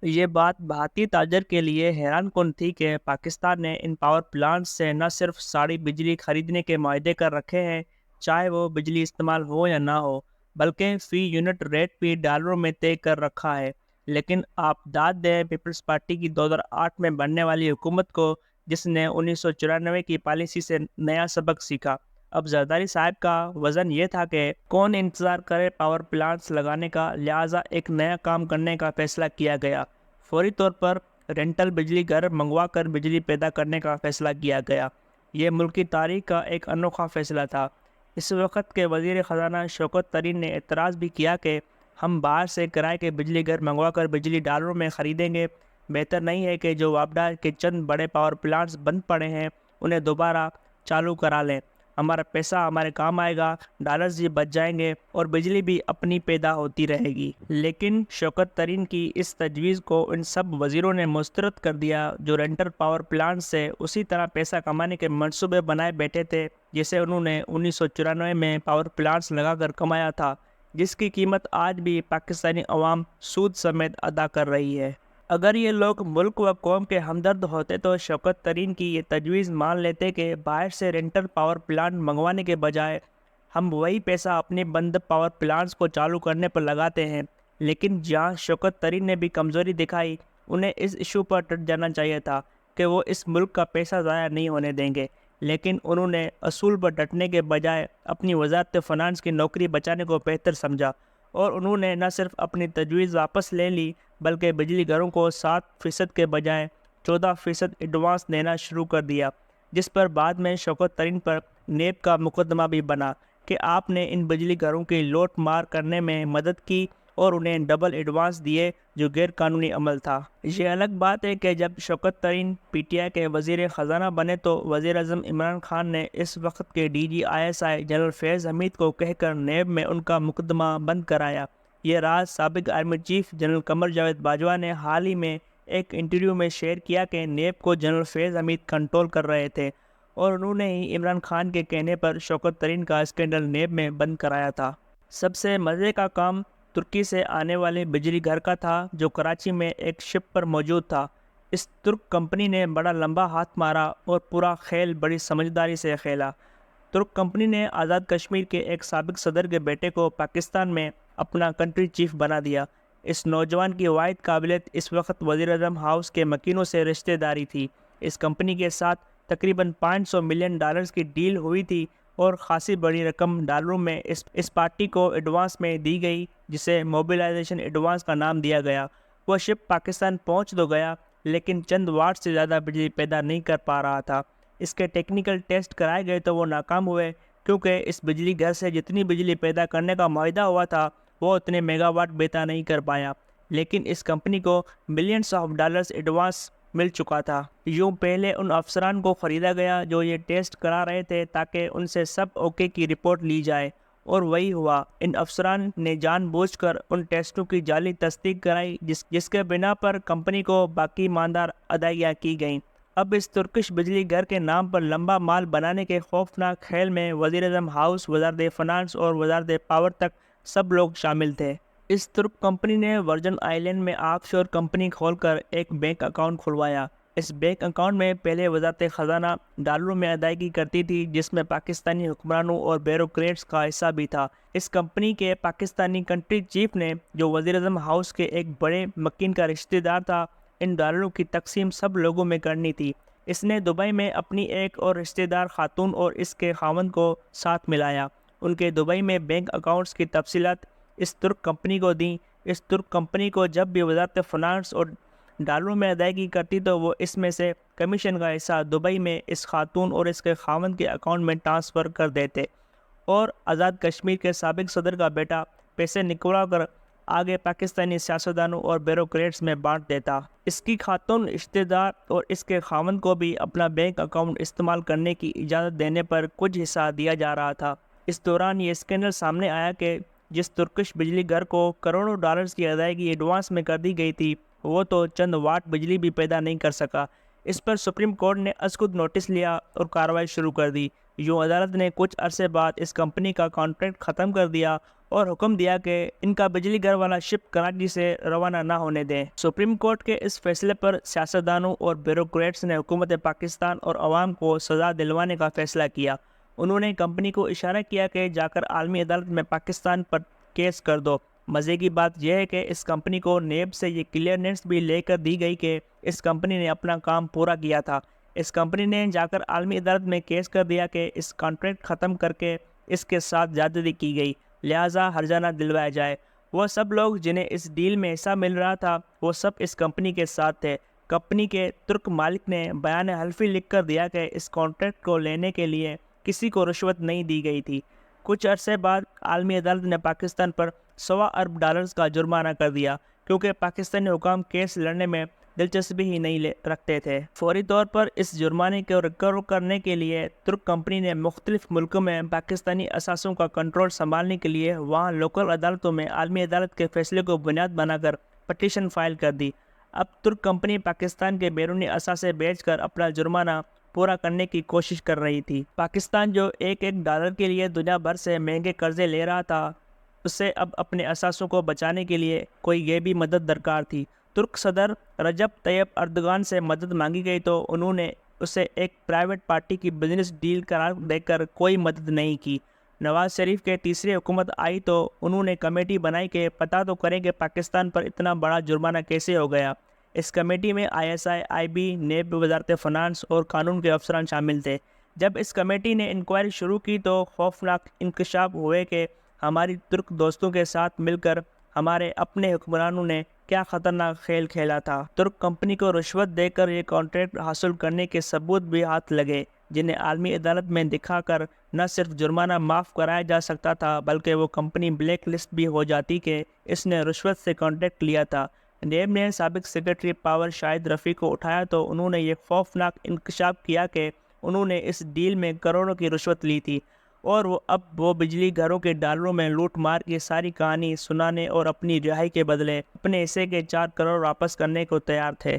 یہ بات بھارتی تاجر کے لیے حیران کن تھی کہ پاکستان نے ان پاور پلانٹس سے نہ صرف ساری بجلی خریدنے کے معاہدے کر رکھے ہیں، چاہے وہ بجلی استعمال ہو یا نہ ہو، بلکہ فی یونٹ ریٹ بھی ڈالروں میں طے کر رکھا ہے۔ لیکن آپ داد دیں پیپلز پارٹی کی 2008 میں بننے والی حکومت کو، جس نے 1994 کی پالیسی سے نیا سبق سیکھا۔ اب زرداری صاحب کا وژن یہ تھا کہ کون انتظار کرے پاور پلانٹس لگانے کا، لہٰذا ایک نیا کام کرنے کا فیصلہ کیا گیا۔ فوری طور پر رینٹل بجلی گھر منگوا کر بجلی پیدا کرنے کا فیصلہ کیا گیا۔ یہ ملک کی تاریخ کا ایک انوکھا فیصلہ تھا۔ اس وقت کے وزیر خزانہ شوکت ترین نے اعتراض بھی کیا کہ ہم باہر سے کرائے کے بجلی گھر منگوا کر بجلی ڈالروں میں خریدیں گے، بہتر نہیں ہے کہ جو وابڈا کے چند بڑے پاور پلانٹس بند پڑے ہیں انہیں دوبارہ چالو کرا لیں، ہمارا پیسہ ہمارے کام آئے گا، ڈالرز بھی بچ جائیں گے اور بجلی بھی اپنی پیدا ہوتی رہے گی۔ لیکن شوکت ترین کی اس تجویز کو ان سب وزیروں نے مسترد کر دیا جو رینٹل پاور پلانٹ سے اسی طرح پیسہ کمانے کے منصوبے بنائے بیٹھے تھے جسے انہوں نے 1994 میں پاور پلانٹس لگا کر کمایا تھا، جس کی قیمت آج بھی پاکستانی عوام سود سمیت ادا کر رہی ہے۔ اگر یہ لوگ ملک و قوم کے ہمدرد ہوتے تو شوکت ترین کی یہ تجویز مان لیتے کہ باہر سے رینٹل پاور پلانٹ منگوانے کے بجائے ہم وہی پیسہ اپنے بند پاور پلانٹس کو چالو کرنے پر لگاتے ہیں۔ لیکن جہاں شوکت ترین نے بھی کمزوری دکھائی، انہیں اس ایشو پر ڈٹ جانا چاہیے تھا کہ وہ اس ملک کا پیسہ ضائع نہیں ہونے دیں گے، لیکن انہوں نے اصول پر ڈٹنے کے بجائے اپنی وزارت فنانس کی نوکری بچانے کو بہتر سمجھا، اور انہوں نے نہ صرف اپنی تجویز واپس لے لی بلکہ بجلی گھروں کو 7% کے بجائے 14% ایڈوانس دینا شروع کر دیا، جس پر بعد میں شوکت ترین پر نیب کا مقدمہ بھی بنا کہ آپ نے ان بجلی گھروں کی لوٹ مار کرنے میں مدد کی اور انہیں ڈبل ایڈوانس دیے جو غیر قانونی عمل تھا۔ یہ الگ بات ہے کہ جب شوکت ترین پی ٹی آئی کے وزیر خزانہ بنے تو وزیر اعظم عمران خان نے اس وقت کے ڈی جی ISI جنرل فیض حمید کو کہہ کر نیب میں ان کا مقدمہ بند کرایا۔ یہ راز سابق army chief general Qamar Javed Bajwa نے حال ہی میں ایک انٹرویو میں شیئر کیا کہ نیب کو جنرل فیض حمید کنٹرول کر رہے تھے، اور انہوں نے ہی عمران خان کے کہنے پر شوکت ترین کا اسکینڈل نیب میں بند کرایا تھا۔ سب سے مزے کا کام ترکی سے آنے والے بجلی گھر کا تھا جو کراچی میں ایک شپ پر موجود تھا۔ اس ترک کمپنی نے بڑا لمبا ہاتھ مارا اور پورا کھیل بڑی سمجھداری سے کھیلا۔ ترک کمپنی نے آزاد کشمیر کے ایک سابق صدر کے بیٹے کو پاکستان میں اپنا کنٹری چیف بنا دیا۔ اس نوجوان کی واحد قابلیت اس وقت وزیر اعظم ہاؤس کے مکینوں سے رشتہ داری تھی۔ اس کمپنی کے ساتھ تقریباً $500 ملین کی ڈیل ہوئی تھی اور خاصی بڑی رقم ڈالروں میں اس پارٹی کو ایڈوانس میں دی گئی جسے موبلائزیشن ایڈوانس کا نام دیا گیا۔ وہ شپ پاکستان پہنچ تو گیا لیکن چند واٹ سے زیادہ بجلی پیدا نہیں کر پا رہا تھا۔ اس کے ٹیکنیکل ٹیسٹ کرائے گئے تو وہ ناکام ہوئے کیونکہ اس بجلی گھر سے جتنی بجلی پیدا کرنے کا معاہدہ ہوا تھا وہ اتنے میگا واٹ پیدا نہیں کر پایا، لیکن اس کمپنی کو ملینز آف ڈالرز ایڈوانس مل چکا تھا۔ یوں پہلے ان افسران کو خریدا گیا جو یہ ٹیسٹ کرا رہے تھے تاکہ ان سے سب اوکے کی رپورٹ لی جائے، اور وہی ہوا۔ ان افسران نے جان بوجھ کر ان ٹیسٹوں کی جعلی تصدیق کرائی جس کے بنا پر کمپنی کو باقی ماندار ادائیگیاں کی گئیں۔ اب اس ترکش بجلی گھر کے نام پر لمبا مال بنانے کے خوفناک کھیل میں وزیر اعظم ہاؤس، وزارت فنانس اور وزارت پاور تک سب لوگ شامل تھے۔ اس ترک کمپنی نے ورجن آئی لینڈ میں آف شور کمپنی کھول کر ایک بینک اکاؤنٹ کھلوایا۔ اس بینک اکاؤنٹ میں پہلے وزارت خزانہ ڈالروں میں ادائیگی کرتی تھی جس میں پاکستانی حکمرانوں اور بیوروکریٹس کا حصہ بھی تھا۔ اس کمپنی کے پاکستانی کنٹری چیف نے، جو وزیر اعظم ہاؤس کے ایک بڑے مکین کا رشتہ دار تھا، ان ڈالروں کی تقسیم سب لوگوں میں کرنی تھی۔ اس نے دبئی میں اپنی ایک اور رشتہ دار خاتون اور اس کے خاوند کو ساتھ ملایا۔ ان کے دبئی میں بینک اکاؤنٹس کی تفصیلات اس ترک کمپنی کو دیں۔ اس ترک کمپنی کو جب بھی وزارت فنانس اور ڈالروں میں ادائیگی کرتی تو وہ اس میں سے کمیشن کا حصہ دبئی میں اس خاتون اور اس کے خاوند کے اکاؤنٹ میں ٹرانسفر کر دیتے، اور آزاد کشمیر کے سابق صدر کا بیٹا پیسے نکلوا کر آگے پاکستانی سیاستدانوں اور بیوروکریٹس میں بانٹ دیتا۔ اس کی خاتون، رشتہ دار اور اس کے خاوند کو بھی اپنا بینک اکاؤنٹ استعمال کرنے کی اجازت دینے پر کچھ حصہ دیا جا رہا تھا۔ اس دوران یہ اسکینڈل سامنے آیا کہ جس ترکش بجلی گھر کو کروڑوں ڈالرز کی ادائیگی ایڈوانس میں کر دی گئی تھی وہ تو چند واٹ بجلی بھی پیدا نہیں کر سکا۔ اس پر سپریم کورٹ نے از خود نوٹس لیا اور کارروائی شروع کر دی۔ یوں عدالت نے کچھ عرصے بعد اس کمپنی کا کانٹریکٹ ختم کر دیا اور حکم دیا کہ ان کا بجلی گھر والا شپ کراچی سے روانہ نہ ہونے دیں۔ سپریم کورٹ کے اس فیصلے پر سیاستدانوں اور بیوروکریٹس نے حکومت پاکستان اور عوام کو سزا دلوانے کا فیصلہ کیا۔ انہوں نے کمپنی کو اشارہ کیا کہ جا کر عالمی عدالت میں پاکستان پر کیس کر دو۔ مزے کی بات یہ ہے کہ اس کمپنی کو نیب سے یہ کلیئرنس بھی لے کر دی گئی کہ اس کمپنی نے اپنا کام پورا کیا تھا۔ اس کمپنی نے جا کر عالمی عدالت میں کیس کر دیا کہ اس کانٹریکٹ ختم کر کے اس کے ساتھ زیادتی کی گئی، لہٰذا ہرجانہ دلوایا جائے۔ وہ سب لوگ جنہیں اس ڈیل میں حصہ مل رہا تھا وہ سب اس کمپنی کے ساتھ تھے۔ کمپنی کے ترک مالک نے بیان حلفی لکھ کر دیا کہ اس کانٹریکٹ کو لینے کے لیے کسی کو رشوت نہیں دی گئی تھی۔ کچھ عرصے بعد عالمی عدالت نے پاکستان پر $1.25 ارب کا جرمانہ کر دیا، کیونکہ پاکستانی حکام کیس لڑنے میں دلچسپی ہی نہیں رکھتے تھے۔ فوری طور پر اس جرمانے کو ریکور کرنے کے لیے ترک کمپنی نے مختلف ملکوں میں پاکستانی اثاثوں کا کنٹرول سنبھالنے کے لیے وہاں لوکل عدالتوں میں عالمی عدالت کے فیصلے کو بنیاد بنا کر پٹیشن فائل کر دی۔ اب ترک کمپنی پاکستان کے بیرونی اثاثے بیچ کر اپنا جرمانہ پورا کرنے کی کوشش کر رہی تھی۔ پاکستان جو $1 کے لیے دنیا بھر سے مہنگے قرضے لے رہا تھا، اسے اب اپنے اثاثوں کو بچانے کے لیے کوئی یہ بھی مدد درکار تھی۔ ترک صدر رجب طیب اردگان سے مدد مانگی گئی تو انہوں نے اسے ایک پرائیویٹ پارٹی کی بزنس ڈیل قرار دے کر کوئی مدد نہیں کی۔ نواز شریف کے تیسری حکومت آئی تو انہوں نے کمیٹی بنائی کہ پتہ تو کریں کہ پاکستان پر اتنا بڑا جرمانہ کیسے ہو گیا۔ اس کمیٹی میں ISI، IB، نیب، وزارت فنانس اور قانون کے افسران شامل تھے۔ جب اس کمیٹی نے انکوائری شروع کی تو خوفناک انکشاف ہوئے کہ ہماری ترک دوستوں کے ساتھ مل کر ہمارے اپنے حکمرانوں نے کیا خطرناک کھیل کھیلا تھا۔ ترک کمپنی کو رشوت دے کر یہ کانٹریکٹ حاصل کرنے کے ثبوت بھی ہاتھ لگے، جنہیں عالمی عدالت میں دکھا کر نہ صرف جرمانہ معاف کرایا جا سکتا تھا بلکہ وہ کمپنی بلیک لسٹ بھی ہو جاتی کہ اس نے رشوت سے کانٹریکٹ لیا تھا۔ نیب نے سابق سیکرٹری پاور شاہد رفیع کو اٹھایا تو انہوں نے یہ خوفناک انکشاف کیا کہ انہوں نے اس ڈیل میں کروڑوں کی رشوت لی تھی اور اب وہ بجلی گھروں کے ڈالروں میں لوٹ مار کی ساری کہانی سنانے اور اپنی رہائی کے بدلے اپنے حصے کے 4 کروڑ واپس کرنے کو تیار تھے۔